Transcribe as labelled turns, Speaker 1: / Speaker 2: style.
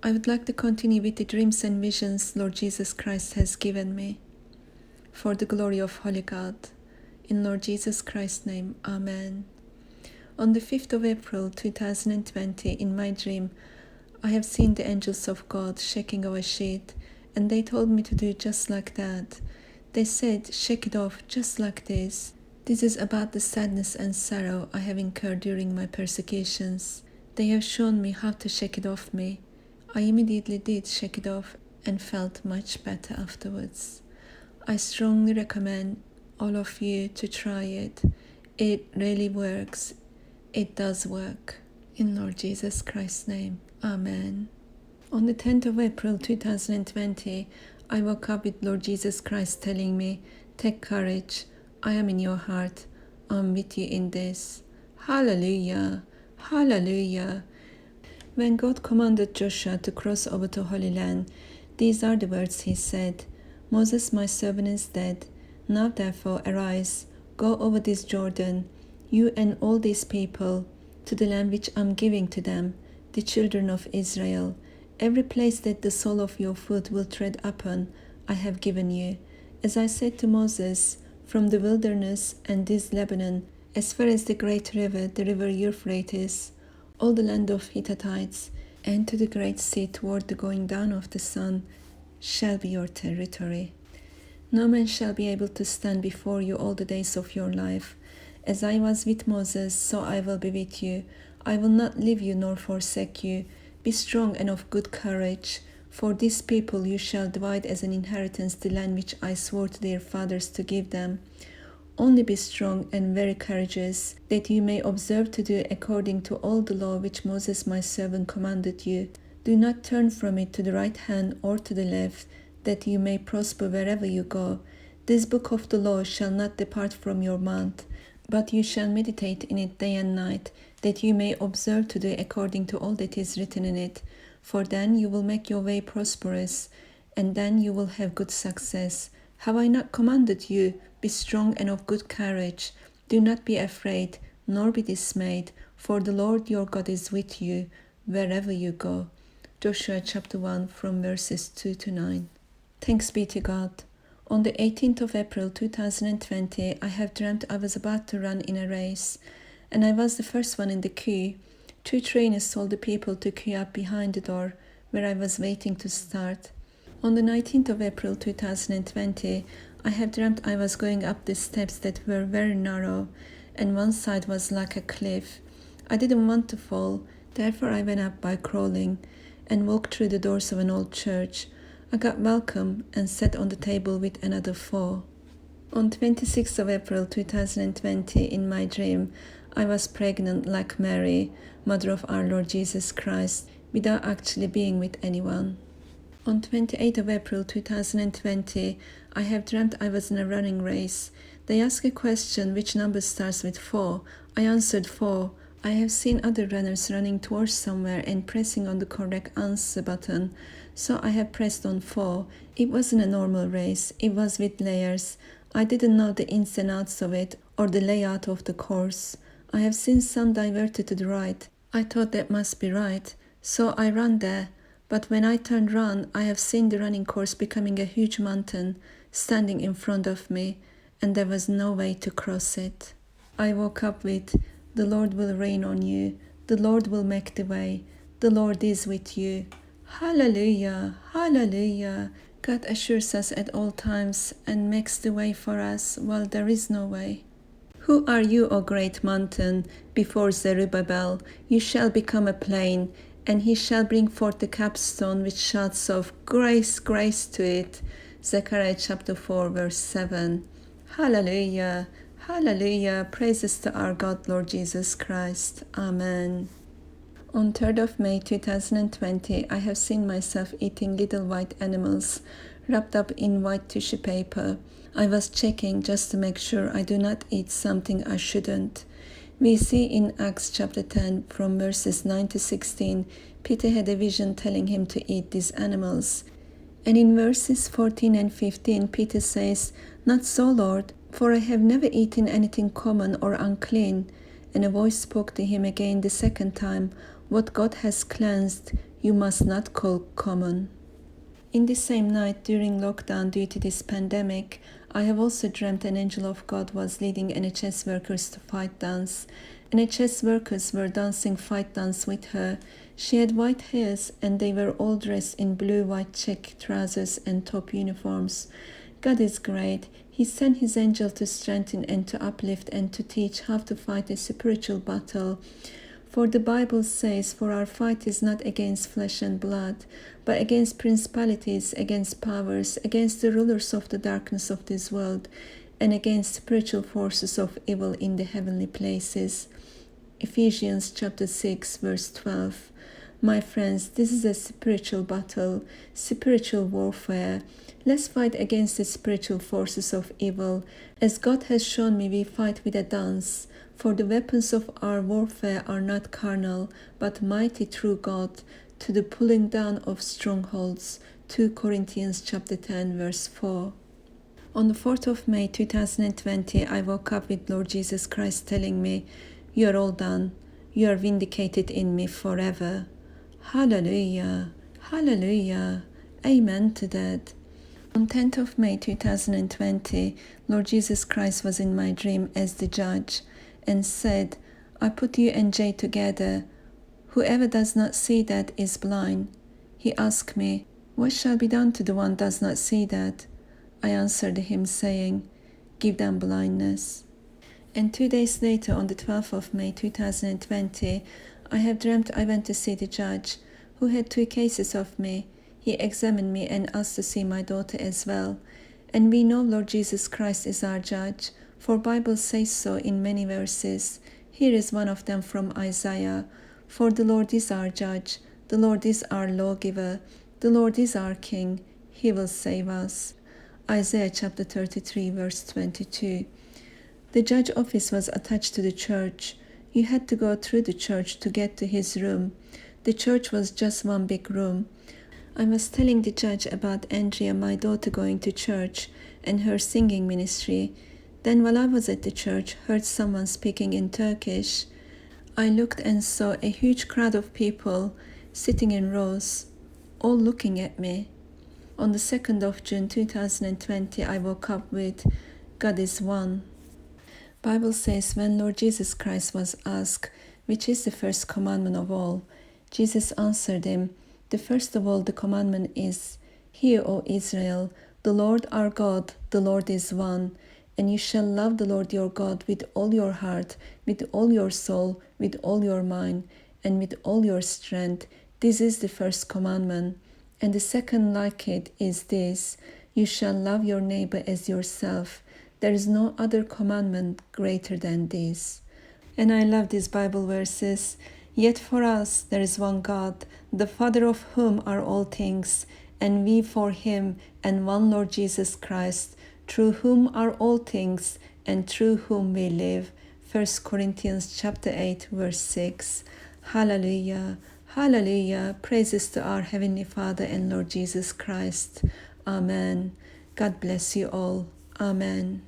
Speaker 1: I would like to continue with the dreams and visions Lord Jesus Christ has given me. For the glory of Holy God. In Lord Jesus Christ's name, Amen. On the 5th of April 2020, in my dream, I have seen the angels of God shaking our sheet, and they told me to do just like that. They said, shake it off just like this. This is about the sadness and sorrow I have incurred during my persecutions. They have shown me how to shake it off me. I immediately did shake it off and felt much better afterwards. I strongly recommend all of you to try it. It really works. It does work. In Lord Jesus Christ's name, Amen. On the 10th of April 2020, I woke up with Lord Jesus Christ telling me, take courage, I am in your heart, I'm with you in this. Hallelujah, hallelujah. When God commanded Joshua to cross over to Holy Land, these are the words he said, Moses my servant is dead, now therefore arise, go over this Jordan, you and all these people, to the land which I am giving to them, the children of Israel. Every place that the sole of your foot will tread upon, I have given you. As I said to Moses, from the wilderness and this Lebanon, as far as the great river, the river Euphrates, all the land of Hittites, and to the great sea toward the going down of the sun, shall be your territory. No man shall be able to stand before you all the days of your life. As I was with Moses, so I will be with you. I will not leave you nor forsake you. Be strong and of good courage. For this people you shall divide as an inheritance the land which I swore to their fathers to give them. Only be strong and very courageous, that you may observe to do according to all the law which Moses my servant commanded you. Do not turn from it to the right hand or to the left, that you may prosper wherever you go. This book of the law shall not depart from your mouth, but you shall meditate in it day and night, that you may observe to do according to all that is written in it. For then you will make your way prosperous, and then you will have good success. Have I not commanded you? Be strong and of good courage. Do not be afraid, nor be dismayed, for the Lord your God is with you, wherever you go. Joshua chapter 1 from verses 2 to 9. Thanks be to God. On the 18th of April 2020, I have dreamt I was about to run in a race, and I was the first one in the queue. 2 trainers told the people to queue up behind the door, where I was waiting to start. On the 19th of April 2020, I have dreamt I was going up the steps that were very narrow, and one side was like a cliff. I didn't want to fall, therefore I went up by crawling, and walked through the doors of an old church. I got welcome and sat on the table with another 4. On 26th of April 2020, in my dream, I was pregnant like Mary, mother of our Lord Jesus Christ, without actually being with anyone. On 28th of April 2020, I have dreamt I was in a running race. They asked a question, which number starts with 4? I answered 4. I have seen other runners running towards somewhere and pressing on the correct answer button, so I have pressed on 4. It wasn't a normal race, it was with layers. I didn't know the ins and outs of it or the layout of the course. I have seen some diverted to the right. I thought that must be right, so I ran there. But when I turned round, I have seen the running course becoming a huge mountain standing in front of me, and there was no way to cross it. I woke up with, the Lord will rain on you, the Lord will make the way, the Lord is with you. Hallelujah, hallelujah. God assures us at all times and makes the way for us while there is no way. Who are you, O great mountain? Before Zerubbabel, you shall become a plain, and he shall bring forth the capstone which shouts of grace, grace to it. Zechariah chapter 4 verse 7. Hallelujah, hallelujah. Praises to our God, Lord Jesus Christ. Amen. On 3rd of May 2020, I have seen myself eating little white animals wrapped up in white tissue paper. I was checking just to make sure I do not eat something I shouldn't. We see in Acts chapter 10 from verses 9 to 16, Peter had a vision telling him to eat these animals. And in verses 14 and 15, Peter says, Not so, Lord, for I have never eaten anything common or unclean. And a voice spoke to him again the second time, What God has cleansed, you must not call common. In the same night, during lockdown due to this pandemic, I have also dreamt an angel of God was leading NHS workers to fight dance. NHS workers were dancing fight dance with her. She had white hairs and they were all dressed in blue white check trousers and top uniforms. God is great. He sent his angel to strengthen and to uplift and to teach how to fight a spiritual battle. For the Bible says, "For our fight is not against flesh and blood, but against principalities, against powers, against the rulers of the darkness of this world, and against spiritual forces of evil in the heavenly places." Ephesians chapter 6, verse 12. My friends, this is a spiritual battle, spiritual warfare. Let's fight against the spiritual forces of evil. As God has shown me, we fight with a dance. For the weapons of our warfare are not carnal, but mighty through God, to the pulling down of strongholds. 2 Corinthians chapter 10, verse 4. On the 4th of May 2020, I woke up with Lord Jesus Christ telling me, "You are all done. You are vindicated in me forever." Hallelujah! Hallelujah! Amen to that. On 10th of May 2020, Lord Jesus Christ was in my dream as the judge and said, "I put you and Jay together. Whoever does not see that is blind." He asked me, "What shall be done to the one does not see that?" I answered him saying, "Give them blindness." And 2 days later, on the 12th of May 2020, I have dreamt I went to see the judge, who had 2 cases of me. He examined me and asked to see my daughter as well. And we know Lord Jesus Christ is our judge, for Bible says so in many verses. Here is one of them from Isaiah. "For the Lord is our judge, the Lord is our lawgiver, the Lord is our king, he will save us." Isaiah chapter 33, verse 22. The judge office was attached to the church. You had to go through the church to get to his room. The church was just one big room. I was telling the judge about Andrea, my daughter, going to church and her singing ministry. Then while I was at the church, heard someone speaking in Turkish. I looked and saw a huge crowd of people sitting in rows, all looking at me. On the 2nd of June 2020, I woke up with, "God is one." Bible says when Lord Jesus Christ was asked, "Which is the first commandment of all?" Jesus answered him, "The first of all the commandment is, Hear, O Israel, the Lord our God, the Lord is one, and you shall love the Lord your God with all your heart, with all your soul, with all your mind, and with all your strength. This is the first commandment. And the second like it is this, you shall love your neighbor as yourself. There is no other commandment greater than this." And I love these Bible verses. "Yet for us there is one God, the Father of whom are all things, and we for him, and one Lord Jesus Christ, through whom are all things, and through whom we live." 1 Corinthians chapter 8, verse 6. Hallelujah! Hallelujah! Praises to our Heavenly Father and Lord Jesus Christ. Amen. God bless you all. Amen.